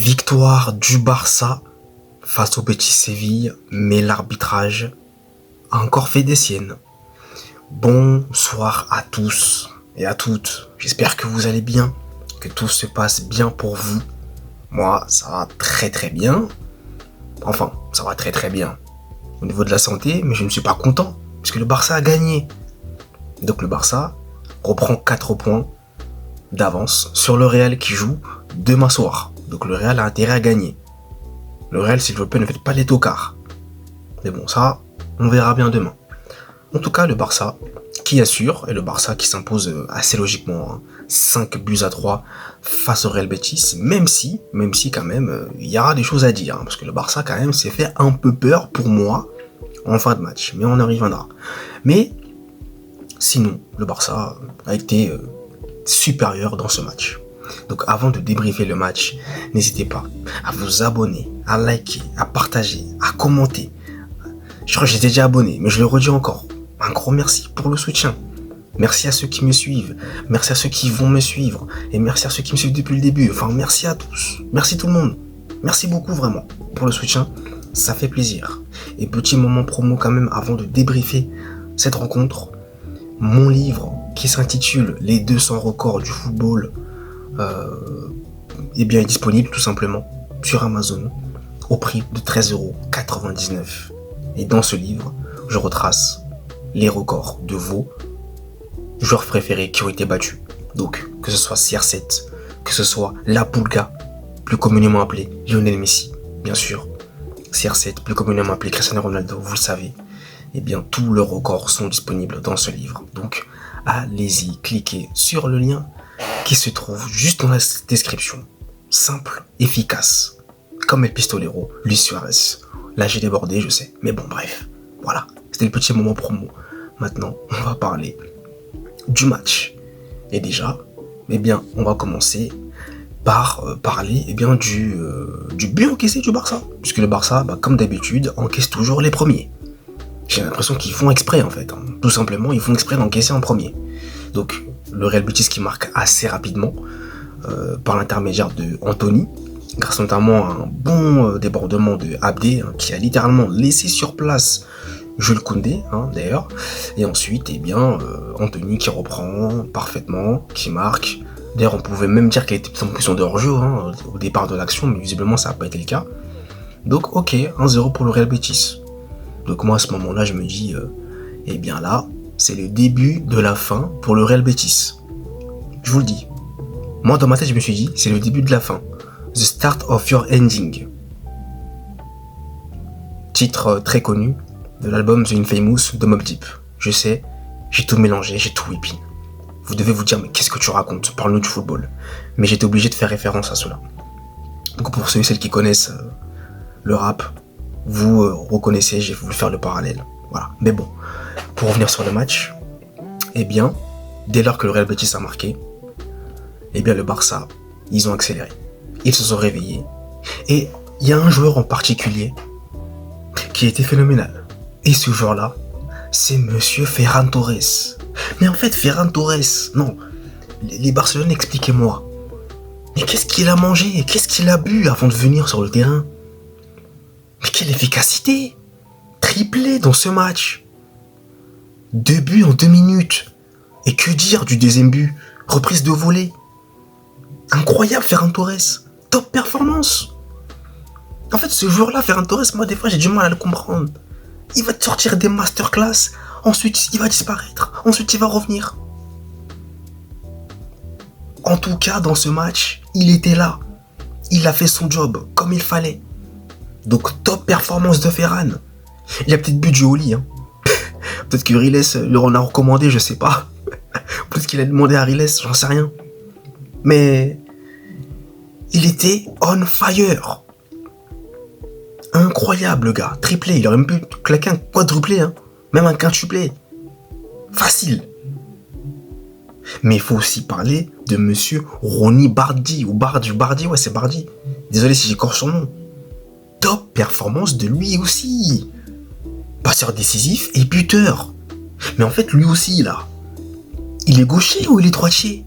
Victoire du Barça face au Betis Séville, mais l'arbitrage a encore fait des siennes. Bonsoir à tous et à toutes. J'espère que vous allez bien, que tout se passe bien pour vous. Moi, ça va très très bien. Enfin, ça va très très bien au niveau de la santé, mais je ne suis pas content puisque le Barça a gagné. Donc le Barça reprend 4 points d'avance sur le Real qui joue demain soir. Donc le Real a intérêt à gagner. Le Real, s'il vous plaît, ne faites pas les tocards. Mais bon, ça, on verra bien demain. En tout cas, le Barça qui assure, et le Barça qui s'impose assez logiquement, 5-3 face au Real Betis, même si quand même, il y aura des choses à dire, parce que le Barça quand même s'est fait un peu peur pour moi en fin de match, mais on en reviendra. Mais sinon, le Barça a été supérieur dans ce match. Donc avant de débriefer le match, n'hésitez pas à vous abonner, à liker, à partager, à commenter. Je crois que j'étais déjà abonné, mais je le redis encore. Un gros merci pour le soutien. Merci à ceux qui me suivent, merci à ceux qui vont me suivre, et merci à ceux qui me suivent depuis le début. Enfin, merci à tous, merci tout le monde. Merci beaucoup vraiment pour le soutien, ça fait plaisir. Et petit moment promo quand même avant de débriefer cette rencontre. Mon livre qui s'intitule Les 200 records du football est disponible tout simplement sur Amazon au prix de 13,99 €. Et dans ce livre, je retrace les records de vos joueurs préférés qui ont été battus. Donc, que ce soit CR7, que ce soit La Pulga, plus communément appelé Lionel Messi, bien sûr. CR7, plus communément appelé Cristiano Ronaldo, vous le savez. Eh bien, tous leurs records sont disponibles dans ce livre. Donc, allez-y, cliquez sur le lien qui se trouve juste dans la description. Simple, efficace. Comme El Pistolero, Luis Suarez. Là, j'ai débordé, je sais. Mais bon, bref. Voilà. C'était le petit moment promo. Maintenant, on va parler du match. Et déjà, on va commencer par parler du but encaissé du Barça. Puisque le Barça, comme d'habitude, encaisse toujours les premiers. J'ai l'impression qu'ils font exprès en fait. Tout simplement, ils font exprès d'encaisser en premier. Donc, le Real Betis qui marque assez rapidement par l'intermédiaire de Anthony, grâce notamment à un bon débordement de Abdé, qui a littéralement laissé sur place Jules Koundé, d'ailleurs. Et ensuite, Anthony qui reprend parfaitement, qui marque. D'ailleurs, on pouvait même dire qu'il était en position de hors-jeu au départ de l'action, mais visiblement ça n'a pas été le cas. Donc, ok, 1-0 pour le Real Betis. Donc moi à ce moment-là je me dis là c'est le début de la fin pour le Real Betis. Je vous le dis. Moi dans ma tête je me suis dit c'est le début de la fin. The start of your ending. Titre très connu de l'album The Infamous de Mobb Deep. Je sais, j'ai tout mélangé, j'ai tout whippé. Vous devez vous dire mais qu'est-ce que tu racontes? Parle-nous du football. Mais j'étais obligé de faire référence à cela. Donc pour ceux et celles qui connaissent le rap, vous reconnaissez, j'ai voulu faire le parallèle. Voilà. Mais bon, pour revenir sur le match, dès lors que le Real Betis a marqué, le Barça, ils ont accéléré. Ils se sont réveillés. Et il y a un joueur en particulier qui était phénoménal. Et ce joueur-là, c'est Monsieur Ferran Torres. Mais en fait, Ferran Torres, non, les Barcelonais, expliquez-moi. Mais qu'est-ce qu'il a mangé? Qu'est-ce qu'il a bu avant de venir sur le terrain? Mais quelle efficacité! Triplé dans ce match. 2 buts en 2 minutes. Et que dire du deuxième but? Reprise de volée. Incroyable Ferran Torres. Top performance. En fait, ce joueur-là, Ferran Torres, moi des fois j'ai du mal à le comprendre. Il va te sortir des masterclass. Ensuite, il va disparaître. Ensuite, il va revenir. En tout cas, dans ce match, il était là. Il a fait son job comme il fallait. Donc top performance de Ferran. Il a peut-être bu du Oli. Peut-être que Riles leur en a recommandé, je sais pas. Peut-être qu'il a demandé à Riles, j'en sais rien. Mais il était on fire. Incroyable le gars. Triplé, il aurait même pu claquer un quadruplé. Même un quintuplé. Facile. Mais il faut aussi parler de Monsieur Ronny Bardi. Ou Bardi, ouais c'est Bardi. Désolé si j'écorche son nom. Top performance de lui aussi. Passeur décisif et buteur. Mais en fait, lui aussi, là, il est gaucher ou il est droitier?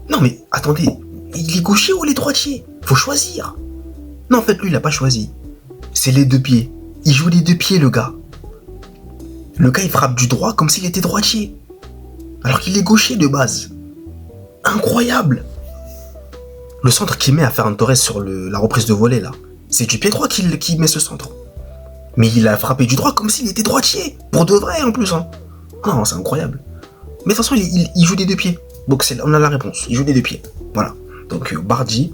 Non mais, attendez, il est gaucher ou il est droitier? Faut choisir. Non, en fait, lui, il a pas choisi. C'est les deux pieds. Il joue les deux pieds, le gars. Le gars, il frappe du droit comme s'il était droitier. Alors qu'il est gaucher de base. Incroyable. Le centre qu'il met à Ferran Torres sur la reprise de volée, là, c'est du pied droit qui met ce centre. Mais il a frappé du droit comme s'il était droitier. Pour de vrai, en plus. Hein. Non, c'est incroyable. Mais de toute façon, il joue des deux pieds. Donc, on a la réponse. Il joue des deux pieds. Voilà. Donc, Bardi,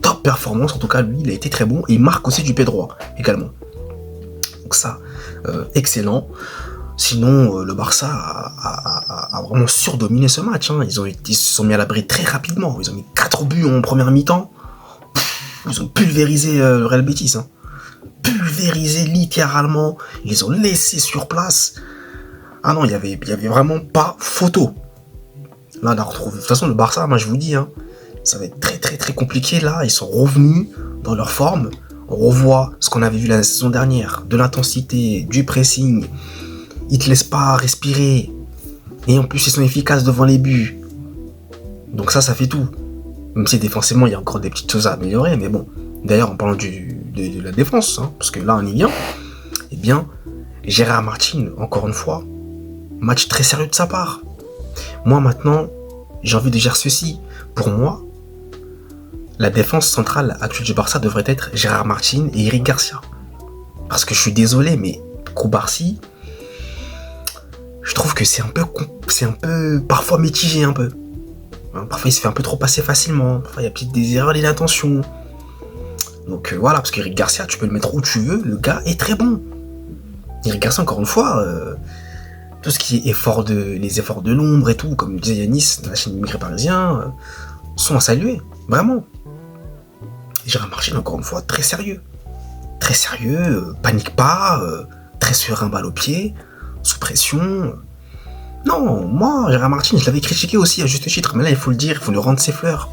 top performance. En tout cas, lui, il a été très bon. Et il marque aussi du pied droit, également. Donc ça, excellent. Sinon, le Barça a vraiment surdominé ce match. Hein. Ils se sont mis à l'abri très rapidement. Ils ont mis 4 buts en première mi-temps. Ils ont pulvérisé le Real Betis. Hein. Pulvérisé littéralement. Ils les ont laissés sur place. Ah non, il y avait vraiment pas photo. Là, on a retrouvé. De toute façon, le Barça, moi je vous dis, hein, ça va être très très très compliqué là. Ils sont revenus dans leur forme. On revoit ce qu'on avait vu la saison dernière, de l'intensité, du pressing. Ils te laissent pas respirer. Et en plus, ils sont efficaces devant les buts. Donc ça fait tout. Même si défensivement, il y a encore des petites choses à améliorer. Mais bon, d'ailleurs, en parlant de la défense, hein, parce que là, on y vient. Eh bien, Gérard Martin, encore une fois, match très sérieux de sa part. Moi, maintenant, j'ai envie de dire ceci. Pour moi, la défense centrale actuelle du Barça devrait être Gérard Martin et Eric Garcia. Parce que je suis désolé, mais Koubarsi, je trouve que c'est un peu parfois mitigé un peu. Parfois il se fait un peu trop passer facilement. Parfois il y a peut-être des erreurs d'inattention. Donc voilà, parce qu'Eric Garcia, tu peux le mettre où tu veux, le gars est très bon. Eric Garcia, encore une fois, tout ce qui est les efforts de l'ombre et tout, comme le disait Yanis de la chaîne Immigré Parisien, sont à saluer, vraiment. Et Gérard Martin, encore une fois, très sérieux. Très sérieux, panique pas, très serein, balle au pied, sous pression. Non, moi, Gérard Martin, je l'avais critiqué aussi à juste titre, mais là, il faut le dire, il faut lui rendre ses fleurs.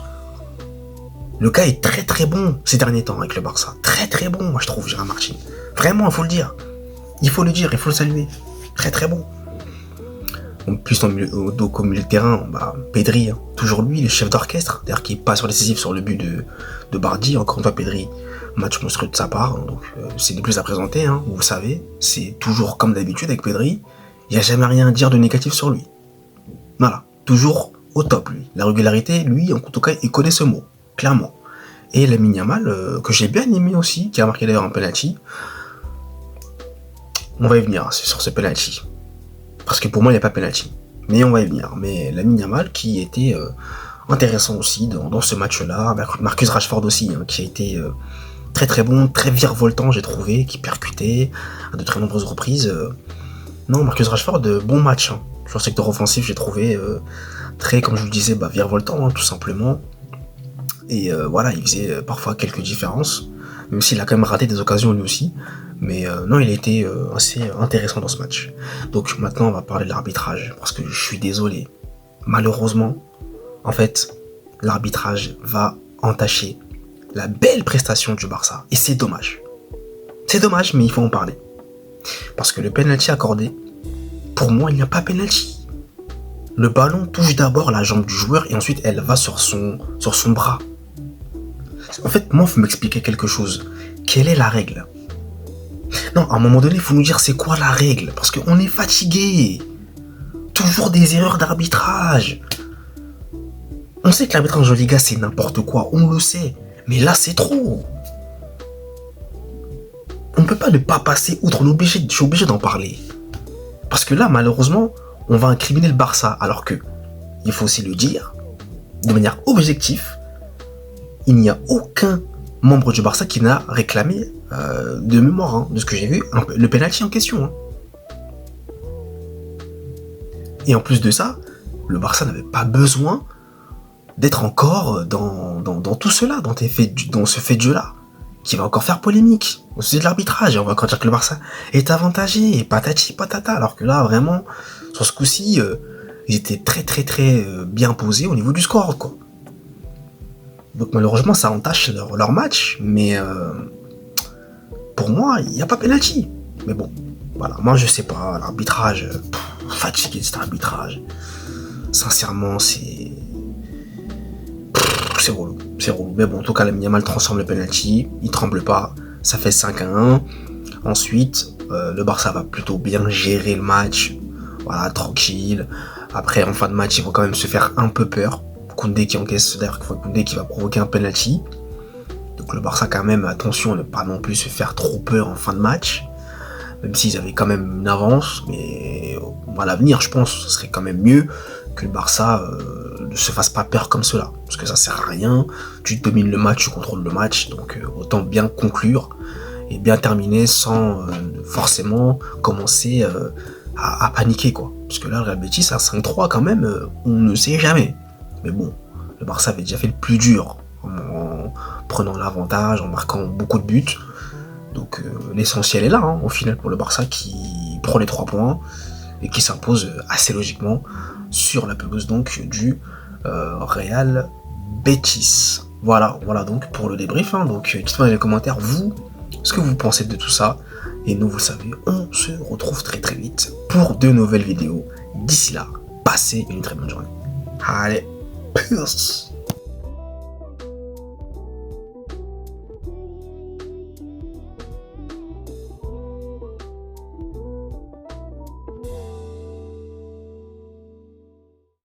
Le gars est très très bon ces derniers temps avec le Barça. Très très bon, moi je trouve, Gérard Martin. Vraiment, il faut le dire. Il faut le dire, il faut le saluer. Très très bon. En plus, au milieu de terrain, Pedri, hein, toujours lui, le chef d'orchestre, d'ailleurs qui est pas sur décisif sur le but de Bardi. Encore une fois, Pedri, match monstrueux de sa part, hein, donc c'est des plus à présenter, hein, vous le savez. C'est toujours comme d'habitude avec Pedri. Il n'y a jamais rien à dire de négatif sur lui. Voilà, toujours au top lui. La régularité, lui, en tout cas, il connaît ce mot, clairement. Et Lamine Yamal, que j'ai bien aimé aussi, qui a marqué d'ailleurs un penalty. On va y venir sur ce penalty. Parce que pour moi, il n'y a pas penalty. Mais on va y venir. Mais Lamine Yamal, qui était intéressant aussi dans ce match-là. Marcus Rashford aussi, hein, qui a été très très bon, très virevoltant, j'ai trouvé, qui percutait à de très nombreuses reprises. Non, Marcus Rashford, bon match. Hein. Sur le secteur offensif, j'ai trouvé très, comme je vous le disais, virevoltant, hein, tout simplement. Et voilà, il faisait parfois quelques différences. Même s'il a quand même raté des occasions lui aussi. Mais non, il a été assez intéressant dans ce match. Donc maintenant, on va parler de l'arbitrage. Parce que je suis désolé. Malheureusement, en fait, l'arbitrage va entacher la belle prestation du Barça. Et c'est dommage. C'est dommage, mais il faut en parler. Parce que le penalty accordé, pour moi, il n'y a pas penalty. Le ballon touche d'abord la jambe du joueur et ensuite elle va sur son bras. En fait, moi, il faut m'expliquer quelque chose. Quelle est la règle ? Non, à un moment donné, il faut nous dire c'est quoi la règle. Parce qu'on est fatigué. Toujours des erreurs d'arbitrage. On sait que l'arbitrage en Liga, c'est n'importe quoi. On le sait. Mais là, c'est trop. On ne peut pas ne pas passer outre. Je suis obligé d'en parler. Parce que là, malheureusement, on va incriminer le Barça. Alors que, il faut aussi le dire, de manière objective, il n'y a aucun membre du Barça qui n'a réclamé, de mémoire, hein, de ce que j'ai vu, le penalty en question. Hein. Et en plus de ça, le Barça n'avait pas besoin d'être encore dans tout cela, dans ce fait de jeu-là, qui va encore faire polémique. C'est de l'arbitrage, et on va encore dire que le Barça est avantagé, et patati patata, alors que là, vraiment, sur ce coup-ci, ils étaient très très très bien posés au niveau du score, quoi. Donc malheureusement, ça entache leur match, mais pour moi, il n'y a pas penalty. Mais bon, voilà, moi je sais pas, l'arbitrage, fatigué de cet arbitrage. Sincèrement, c'est c'est relou, c'est relou. Mais bon, en tout cas, Lamine Yamal transforme le penalty, il tremble pas, ça fait 5-1. Ensuite, le Barça va plutôt bien gérer le match, voilà, tranquille. Après, en fin de match, ils vont quand même se faire un peu peur. Koundé qui encaisse, d'ailleurs, Koundé qui va provoquer un penalty. Donc le Barça quand même, attention à ne pas non plus se faire trop peur en fin de match. Même s'ils avaient quand même une avance, mais à l'avenir, je pense, ce serait quand même mieux que le Barça ne se fasse pas peur comme cela. Parce que ça sert à rien, tu domines le match, tu contrôles le match, donc autant bien conclure et bien terminer sans forcément commencer à paniquer, quoi. Parce que là, le Real Betis à 5-3 quand même, on ne sait jamais. Mais bon, le Barça avait déjà fait le plus dur en prenant l'avantage, en marquant beaucoup de buts. Donc l'essentiel est là, hein, au final, pour le Barça qui prend les 3 points et qui s'impose assez logiquement sur la pelouse donc du Real Betis. Voilà donc pour le débrief. Hein. Donc dites-moi dans les commentaires, vous, ce que vous pensez de tout ça. Et nous, vous le savez, on se retrouve très très vite pour de nouvelles vidéos. D'ici là, passez une très bonne journée. Allez, peace.